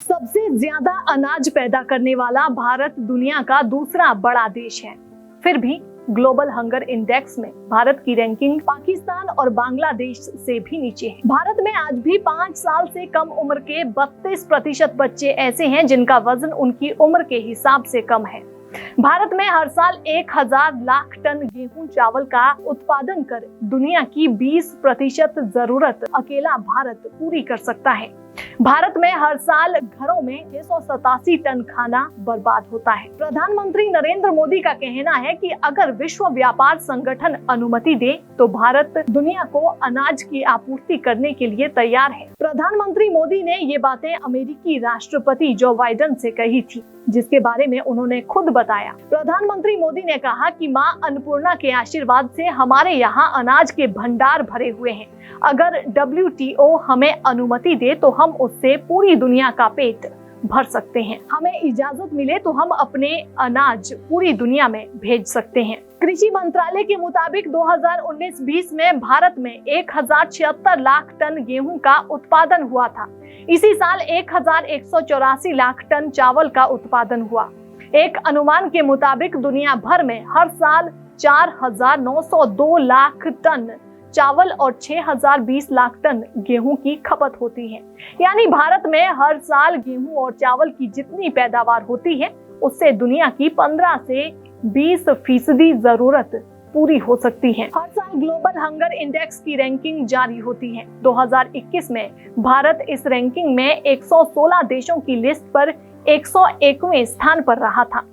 सबसे ज्यादा अनाज पैदा करने वाला भारत दुनिया का दूसरा बड़ा देश है। फिर भी ग्लोबल हंगर इंडेक्स में भारत की रैंकिंग पाकिस्तान और बांग्लादेश से भी नीचे है। भारत में आज भी 5 साल से कम उम्र के 32% बच्चे ऐसे हैं जिनका वजन उनकी उम्र के हिसाब से कम है। भारत में हर साल 1000 लाख टन गेहूं चावल का उत्पादन कर दुनिया की 20% जरूरत अकेला भारत पूरी कर सकता है। भारत में हर साल घरों में 687 टन खाना बर्बाद होता है। प्रधानमंत्री नरेंद्र मोदी का कहना है कि अगर विश्व व्यापार संगठन अनुमति दे तो भारत दुनिया को अनाज की आपूर्ति करने के लिए तैयार है। प्रधानमंत्री मोदी ने ये बातें अमेरिकी राष्ट्रपति जो बाइडेन से कही थी, जिसके बारे में उन्होंने खुद बताया। प्रधानमंत्री मोदी ने कहा कि मां अन्नपूर्णा के आशीर्वाद से हमारे यहाँ अनाज के भंडार भरे हुए हैं। अगर WTO हमें अनुमति दे तो हम उससे पूरी दुनिया का पेट भर सकते हैं। हमें इजाजत मिले तो हम अपने अनाज पूरी दुनिया में भेज सकते हैं। कृषि मंत्रालय के मुताबिक 2019-20 में भारत में 1076 लाख टन गेहूं का उत्पादन हुआ था। इसी साल 1184 लाख टन चावल का उत्पादन हुआ। एक अनुमान के मुताबिक दुनिया भर में हर साल 4902 लाख टन चावल और 6020 लाख टन गेहूं की खपत होती है। यानी भारत में हर साल गेहूं और चावल की जितनी पैदावार होती है उससे दुनिया की 15 से 20% जरूरत पूरी हो सकती है। हर साल ग्लोबल हंगर इंडेक्स की रैंकिंग जारी होती है। 2021 में भारत इस रैंकिंग में 116 देशों की लिस्ट पर 101वें स्थान पर रहा था।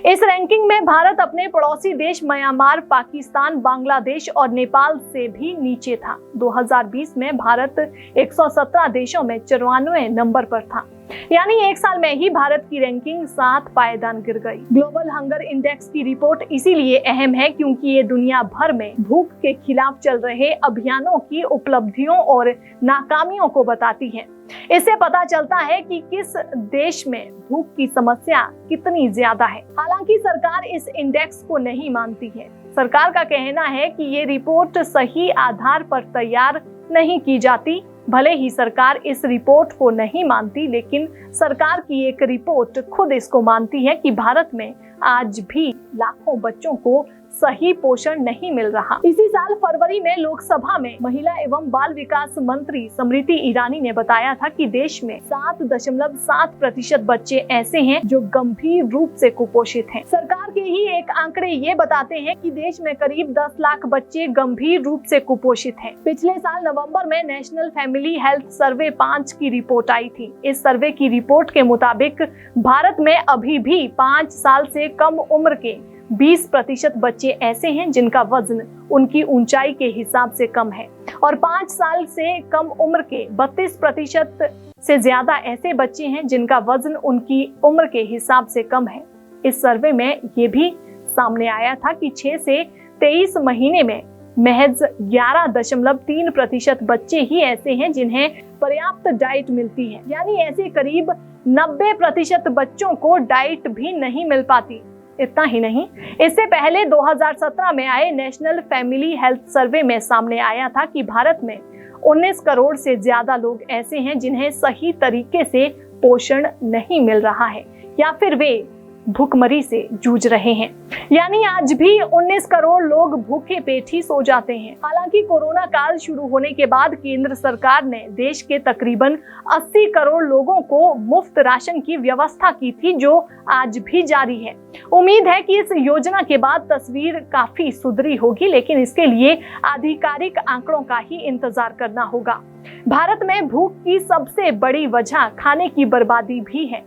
इस रैंकिंग में भारत अपने पड़ोसी देश म्यांमार, पाकिस्तान, बांग्लादेश और नेपाल से भी नीचे था। 2020 में भारत 117 देशों में 94वें नंबर पर था। यानी एक साल में ही भारत की रैंकिंग 7 पायदान गिर गई। ग्लोबल हंगर इंडेक्स की रिपोर्ट इसीलिए अहम है क्योंकि ये दुनिया भर में भूख के खिलाफ चल रहे अभियानों की उपलब्धियों और नाकामियों को बताती है। इससे पता चलता है कि किस देश में भूख की समस्या कितनी ज्यादा है। हालांकि सरकार इस इंडेक्स को नहीं मानती है। सरकार का कहना है कि ये रिपोर्ट सही आधार पर तैयार नहीं की जाती। भले ही सरकार इस रिपोर्ट को नहीं मानती, लेकिन सरकार की एक रिपोर्ट खुद इसको मानती है कि भारत में आज भी लाखों बच्चों को सही पोषण नहीं मिल रहा। इसी साल फरवरी में लोकसभा में महिला एवं बाल विकास मंत्री स्मृति ईरानी ने बताया था कि देश में 7.7% बच्चे ऐसे हैं जो गंभीर रूप से कुपोषित हैं। सरकार के ही एक आंकड़े ये बताते हैं कि देश में करीब 10 लाख बच्चे गंभीर रूप से कुपोषित हैं। पिछले साल नवंबर में नेशनल फैमिली हेल्थ सर्वे 5 की रिपोर्ट आई थी। इस सर्वे की रिपोर्ट के मुताबिक भारत में अभी भी 5 साल से कम उम्र के 20% बच्चे ऐसे हैं जिनका वजन उनकी ऊंचाई के हिसाब से कम है और 5 साल से कम उम्र के 32% से ज्यादा ऐसे बच्चे हैं जिनका वजन उनकी उम्र के हिसाब से कम है। इस सर्वे में ये भी सामने आया था कि 6 से 23 महीने में महज 11.3% बच्चे ही ऐसे हैं जिन्हें पर्याप्त डाइट मिलती है। यानी ऐसे करीब 90% बच्चों को डाइट भी नहीं मिल पाती। इतना ही नहीं, इससे पहले 2017 में आए नेशनल फैमिली हेल्थ सर्वे में सामने आया था कि भारत में 19 करोड़ से ज्यादा लोग ऐसे हैं जिन्हें सही तरीके से पोषण नहीं मिल रहा है या फिर वे भूखमरी से जूझ रहे हैं। यानी आज भी 19 करोड़ लोग भूखे पेट ही सो जाते हैं। हालांकि कोरोना काल शुरू होने के बाद केंद्र सरकार ने देश के तकरीबन 80 करोड़ लोगों को मुफ्त राशन की व्यवस्था की थी, जो आज भी जारी है। उम्मीद है कि इस योजना के बाद तस्वीर काफी सुधरी होगी, लेकिन इसके लिए आधिकारिक आंकड़ों का ही इंतजार करना होगा। भारत में भूख की सबसे बड़ी वजह खाने की बर्बादी भी है।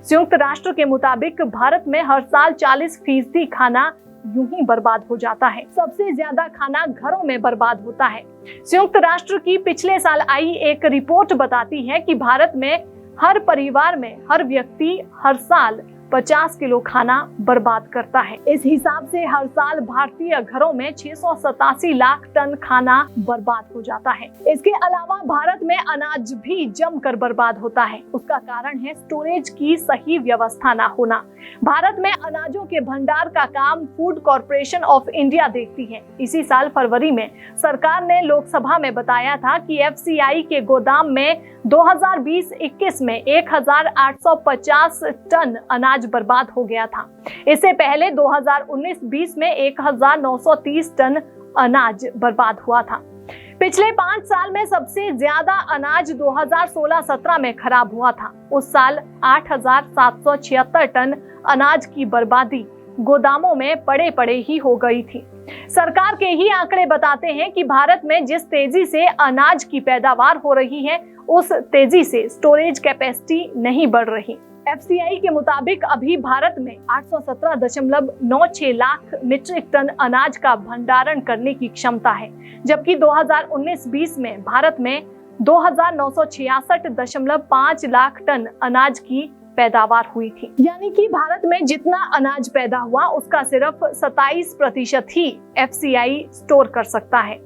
संयुक्त राष्ट्र के मुताबिक भारत में हर साल 40% खाना यूं ही बर्बाद हो जाता है। सबसे ज्यादा खाना घरों में बर्बाद होता है। संयुक्त राष्ट्र की पिछले साल आई एक रिपोर्ट बताती है कि भारत में हर परिवार में हर व्यक्ति हर साल 50 किलो खाना बर्बाद करता है। इस हिसाब से हर साल भारतीय घरों में 687 लाख टन खाना बर्बाद हो जाता है। इसके अलावा भारत में अनाज भी जमकर बर्बाद होता है। उसका कारण है स्टोरेज की सही व्यवस्था न होना। भारत में अनाजों के भंडार का काम फूड कॉर्पोरेशन ऑफ इंडिया देखती है। इसी साल फरवरी में सरकार ने लोकसभा में बताया था कि एफसीआई के गोदाम में 2020-21 में 1850 टन अनाज बर्बाद हो गया था। इससे पहले 2019-20 में 1930 टन अनाज बर्बाद हुआ था। पिछले 5 साल में सबसे ज्यादा अनाज 2016-17 में खराब हुआ था। उस साल 8776 टन अनाज की बर्बादी गोदामों में पड़े पड़े ही हो गई थी। सरकार के ही आंकड़े बताते हैं कि भारत में जिस तेजी से अनाज की पैदावार हो रही है, उस तेजी से स्टोरेज कैपेसिटी नहीं बढ़ रही। एफसीआई के मुताबिक अभी भारत में 817.96 लाख मीट्रिक टन अनाज का भंडारण करने की क्षमता है, जबकि 2019-20 में भारत में 2966.5 लाख टन अनाज की पैदावार हुई थी। यानी कि भारत में जितना अनाज पैदा हुआ उसका सिर्फ 27% ही एफसीआई स्टोर कर सकता है।